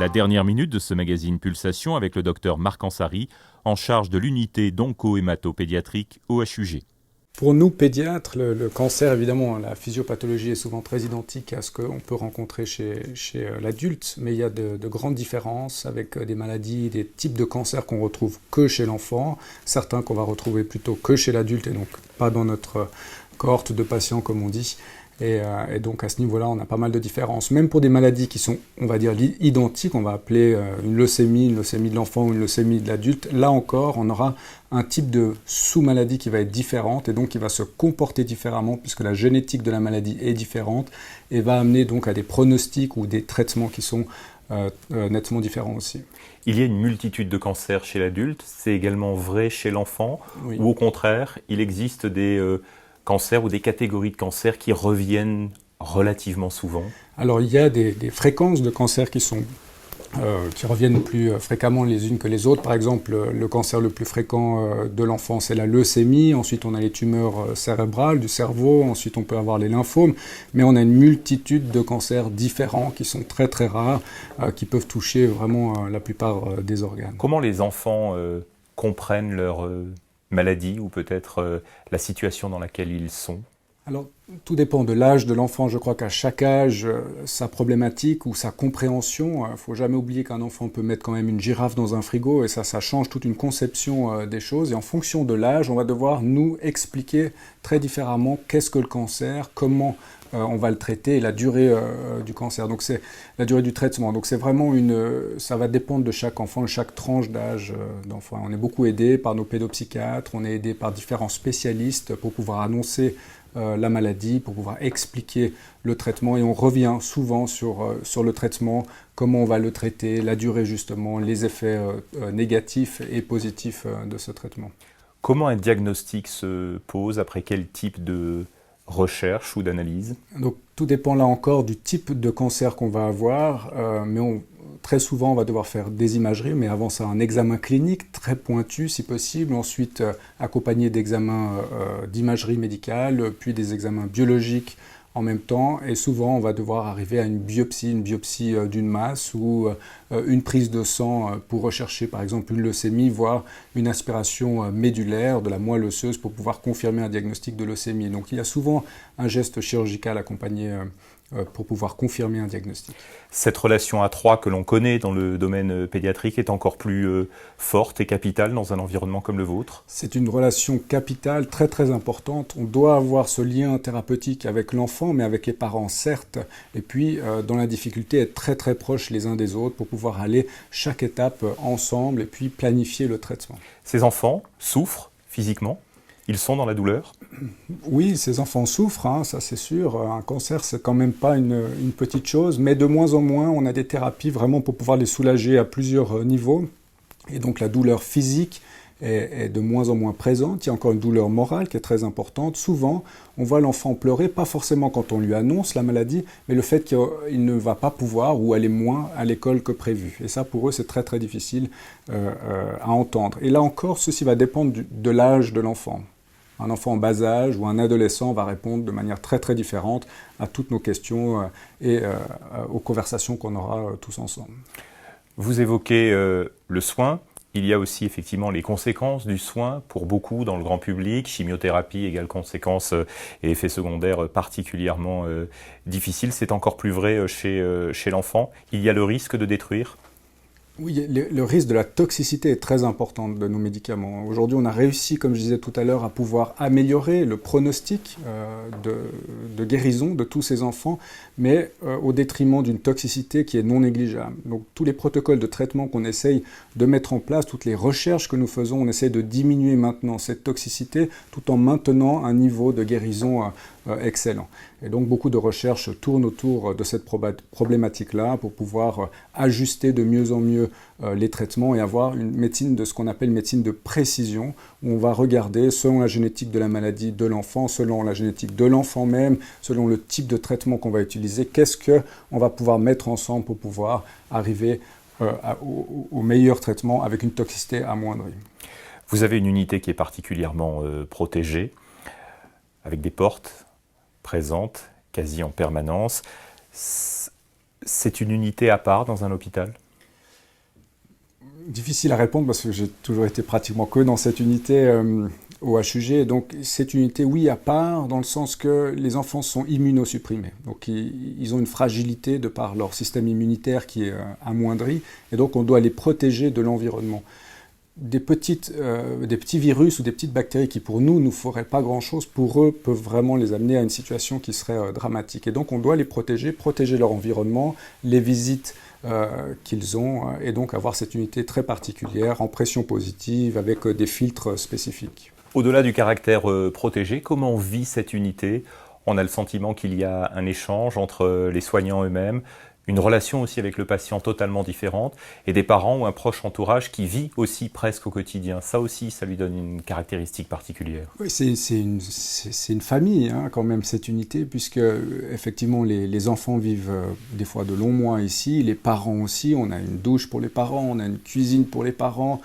La dernière minute de ce magazine Pulsation avec le docteur Marc Ansari, en charge de l'unité d'onco-hémato-pédiatrique au HUG. Pour nous, pédiatres, le cancer, évidemment, la physiopathologie est souvent très identique à ce qu'on peut rencontrer chez l'adulte, mais il y a de grandes différences avec des maladies, des types de cancers qu'on retrouve que chez l'enfant, certains qu'on va retrouver plutôt que chez l'adulte et donc pas dans notre cohorte de patients, comme on dit. Et donc à ce niveau-là, on a pas mal de différences. Même pour des maladies qui sont, on va dire, identiques, on va appeler une leucémie de l'enfant ou une leucémie de l'adulte, là encore, on aura un type de sous-maladie qui va être différente et donc qui va se comporter différemment puisque la génétique de la maladie est différente et va amener donc à des pronostics ou des traitements qui sont nettement différents aussi. Il y a une multitude de cancers chez l'adulte, c'est également vrai chez l'enfant, Oui. ou au contraire, il existe des cancers ou des catégories de cancers qui reviennent relativement souvent? Alors il y a des fréquences de cancers qui reviennent plus fréquemment les unes que les autres. Par exemple, le cancer le plus fréquent de l'enfant, c'est la leucémie. Ensuite, on a les tumeurs cérébrales du cerveau. Ensuite, on peut avoir les lymphomes. Mais on a une multitude de cancers différents qui sont très très rares, qui peuvent toucher vraiment la plupart des organes. Comment les enfants comprennent leur maladie ou peut-être la situation dans laquelle ils sont? Alors, tout dépend de l'âge de l'enfant. Je crois qu'à chaque âge, sa problématique ou sa compréhension, il ne faut jamais oublier qu'un enfant peut mettre quand même une girafe dans un frigo et ça change toute une conception des choses. Et en fonction de l'âge, on va devoir nous expliquer très différemment qu'est-ce que le cancer, comment on va le traiter et la durée du cancer. Donc c'est la durée du traitement. Donc c'est vraiment ça va dépendre de chaque enfant, de chaque tranche d'âge d'enfant. On est beaucoup aidé par nos pédopsychiatres, on est aidé par différents spécialistes pour pouvoir annoncer la maladie, pour pouvoir expliquer le traitement et on revient souvent sur le traitement, comment on va le traiter, la durée justement, les effets négatifs et positifs de ce traitement. Comment un diagnostic se pose, après quel type de recherche ou d'analyse? Donc tout dépend là encore du type de cancer qu'on va avoir, mais très souvent on va devoir faire des imageries, mais avant ça un examen clinique très pointu si possible, ensuite accompagné d'examens d'imagerie médicale, puis des examens biologiques en même temps, et souvent on va devoir arriver à une biopsie d'une masse ou une prise de sang pour rechercher par exemple une leucémie, voire une aspiration médulaire de la moelle osseuse pour pouvoir confirmer un diagnostic de leucémie. Donc il y a souvent un geste chirurgical accompagné pour pouvoir confirmer un diagnostic. Cette relation à trois que l'on connaît dans le domaine pédiatrique est encore plus forte et capitale dans un environnement comme le vôtre? C'est une relation capitale très très importante. On doit avoir ce lien thérapeutique avec l'enfant, mais avec les parents certes, et puis dans la difficulté être très très proches les uns des autres pour pouvoir aller chaque étape ensemble et puis planifier le traitement. Ces enfants souffrent physiquement? Ils sont dans la douleur? Oui, ces enfants souffrent, hein, ça c'est sûr. Un cancer, c'est quand même pas une petite chose, mais de moins en moins, on a des thérapies vraiment pour pouvoir les soulager à plusieurs niveaux. Et donc la douleur physique est de moins en moins présente. Il y a encore une douleur morale qui est très importante. Souvent, on voit l'enfant pleurer, pas forcément quand on lui annonce la maladie, mais le fait qu'il ne va pas pouvoir ou aller moins à l'école que prévu. Et ça, pour eux, c'est très très difficile à entendre. Et là encore, ceci va dépendre de l'âge de l'enfant. Un enfant en bas âge ou un adolescent va répondre de manière très très différente à toutes nos questions et aux conversations qu'on aura tous ensemble. Vous évoquez le soin. Il y a aussi effectivement les conséquences du soin pour beaucoup dans le grand public. Chimiothérapie égale conséquences et effets secondaires particulièrement difficiles. C'est encore plus vrai chez l'enfant. Il y a le risque de détruire. Oui, le risque de la toxicité est très important de nos médicaments. Aujourd'hui, on a réussi, comme je disais tout à l'heure, à pouvoir améliorer le pronostic de guérison de tous ces enfants, mais au détriment d'une toxicité qui est non négligeable. Donc tous les protocoles de traitement qu'on essaye de mettre en place, toutes les recherches que nous faisons, on essaye de diminuer maintenant cette toxicité tout en maintenant un niveau de guérison excellent. Et donc beaucoup de recherches tournent autour de cette problématique-là pour pouvoir ajuster de mieux en mieux les traitements et avoir une médecine de ce qu'on appelle une médecine de précision, où on va regarder selon la génétique de la maladie de l'enfant, selon la génétique de l'enfant même, selon le type de traitement qu'on va utiliser, qu'est-ce qu'on va pouvoir mettre ensemble pour pouvoir arriver au meilleur traitement avec une toxicité amoindrie. Vous avez une unité qui est particulièrement protégée, avec des portes présentes quasi en permanence. C'est une unité à part dans un hôpital ? difficile à répondre parce que j'ai toujours été pratiquement que dans cette unité au HUG. Donc cette unité, oui, à part, dans le sens que les enfants sont immunosupprimés. Donc ils ont une fragilité de par leur système immunitaire qui est amoindri. Et donc on doit les protéger de l'environnement. Des petits virus ou des petites bactéries qui pour nous ne feraient pas grand-chose, pour eux peuvent vraiment les amener à une situation qui serait dramatique. Et donc on doit les protéger leur environnement, les visites qu'ils ont, et donc avoir cette unité très particulière en pression positive avec des filtres spécifiques. Au-delà du caractère protégé, comment vit cette unité ? On a le sentiment qu'il y a un échange entre les soignants eux-mêmes, une relation aussi avec le patient totalement différente, et des parents ou un proche entourage qui vit aussi presque au quotidien. Ça aussi, ça lui donne une caractéristique particulière. Oui, c'est une famille quand même, cette unité, puisque effectivement les enfants vivent des fois de longs mois ici, les parents aussi, on a une douche pour les parents, on a une cuisine pour les parents,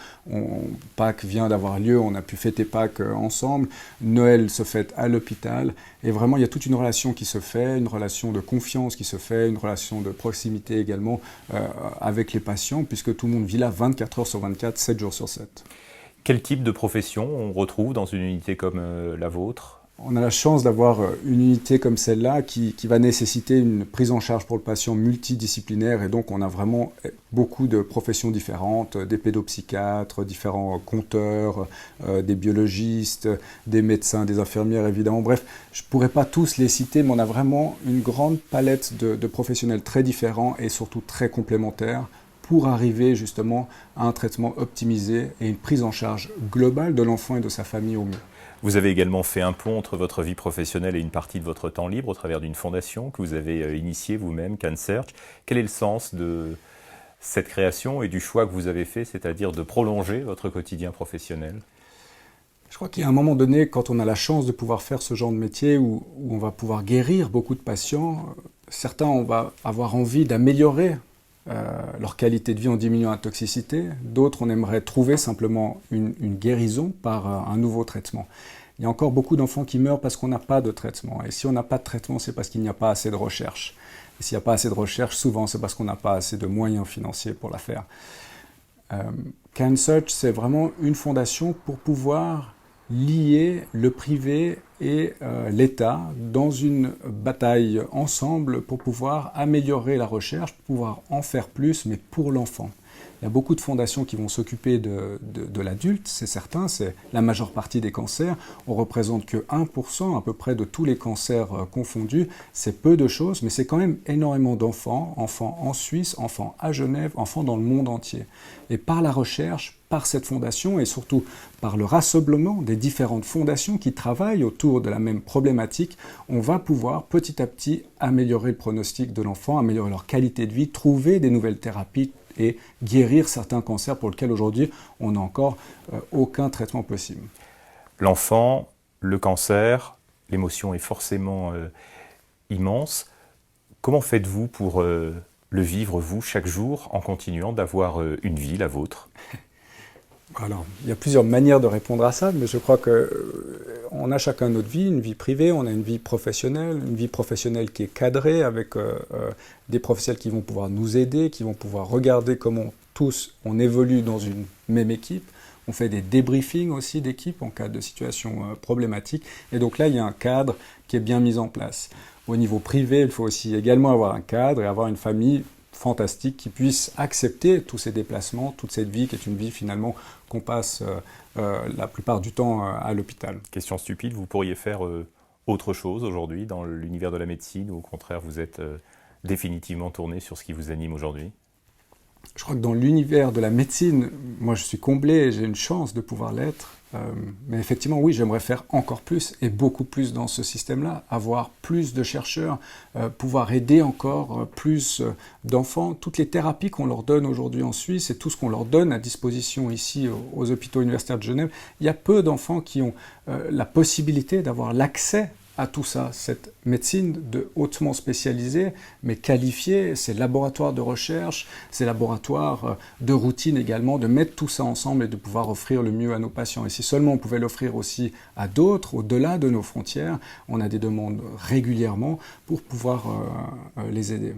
Pâques vient d'avoir lieu, on a pu fêter Pâques ensemble, Noël se fête à l'hôpital, et vraiment il y a toute une relation qui se fait, une relation de confiance qui se fait, une relation de proximité également avec les patients, puisque tout le monde vit là 24 heures sur 24, 7 jours sur 7. Quel type de profession on retrouve dans une unité comme la vôtre ? On a la chance d'avoir une unité comme celle-là qui va nécessiter une prise en charge pour le patient multidisciplinaire, et donc on a vraiment beaucoup de professions différentes, des pédopsychiatres, différents compteurs, des biologistes, des médecins, des infirmières évidemment. Bref, je ne pourrais pas tous les citer, mais on a vraiment une grande palette de professionnels très différents et surtout très complémentaires pour arriver justement à un traitement optimisé et une prise en charge globale de l'enfant et de sa famille au mieux. Vous avez également fait un pont entre votre vie professionnelle et une partie de votre temps libre au travers d'une fondation que vous avez initiée vous-même, CanSearch. Quel est le sens de cette création et du choix que vous avez fait, c'est-à-dire de prolonger votre quotidien professionnel ? Je crois qu'il y a un moment donné, quand on a la chance de pouvoir faire ce genre de métier où on va pouvoir guérir beaucoup de patients, certains on va avoir envie d'améliorer leur qualité de vie en diminuant la toxicité. D'autres, on aimerait trouver simplement une guérison par un nouveau traitement. Il y a encore beaucoup d'enfants qui meurent parce qu'on n'a pas de traitement. Et si on n'a pas de traitement, c'est parce qu'il n'y a pas assez de recherche. Et s'il n'y a pas assez de recherche, souvent, c'est parce qu'on n'a pas assez de moyens financiers pour la faire. CanSearch, c'est vraiment une fondation pour pouvoir lier le privé et l'État dans une bataille ensemble pour pouvoir améliorer la recherche, pour pouvoir en faire plus, mais pour l'enfant. Il y a beaucoup de fondations qui vont s'occuper de l'adulte, c'est certain, c'est la majeure partie des cancers. On représente que 1% à peu près de tous les cancers confondus. C'est peu de choses, mais c'est quand même énormément d'enfants, enfants en Suisse, enfants à Genève, enfants dans le monde entier. Et par la recherche, par cette fondation et surtout par le rassemblement des différentes fondations qui travaillent autour de la même problématique, on va pouvoir petit à petit améliorer le pronostic de l'enfant, améliorer leur qualité de vie, trouver des nouvelles thérapies et guérir certains cancers pour lesquels aujourd'hui on n'a encore aucun traitement possible. L'enfant, le cancer, l'émotion est forcément immense. Comment faites-vous pour le vivre, vous, chaque jour, en continuant d'avoir une vie, la vôtre ? Alors, il y a plusieurs manières de répondre à ça, mais je crois qu'on a chacun notre vie, une vie privée, on a une vie professionnelle qui est cadrée avec des professionnels qui vont pouvoir nous aider, qui vont pouvoir regarder comment tous on évolue dans une même équipe. On fait des débriefings aussi d'équipe en cas de situation problématique. Et donc là, il y a un cadre qui est bien mis en place. Au niveau privé, il faut aussi également avoir un cadre et avoir une famille fantastique qui puisse accepter tous ces déplacements, toute cette vie qui est une vie finalement qu'on passe la plupart du temps à l'hôpital. Question stupide, vous pourriez faire autre chose aujourd'hui dans l'univers de la médecine ou au contraire vous êtes définitivement tourné sur ce qui vous anime aujourd'hui ? Je crois que dans l'univers de la médecine, moi je suis comblé et j'ai une chance de pouvoir l'être. Mais effectivement, oui, j'aimerais faire encore plus et beaucoup plus dans ce système-là, avoir plus de chercheurs, pouvoir aider encore plus d'enfants. Toutes les thérapies qu'on leur donne aujourd'hui en Suisse et tout ce qu'on leur donne à disposition ici aux hôpitaux universitaires de Genève, il y a peu d'enfants qui ont la possibilité d'avoir l'accès à tout ça, cette médecine hautement spécialisée, mais qualifiée, ces laboratoires de recherche, ces laboratoires de routine également, de mettre tout ça ensemble et de pouvoir offrir le mieux à nos patients. Et si seulement on pouvait l'offrir aussi à d'autres, au-delà de nos frontières, on a des demandes régulièrement pour pouvoir les aider.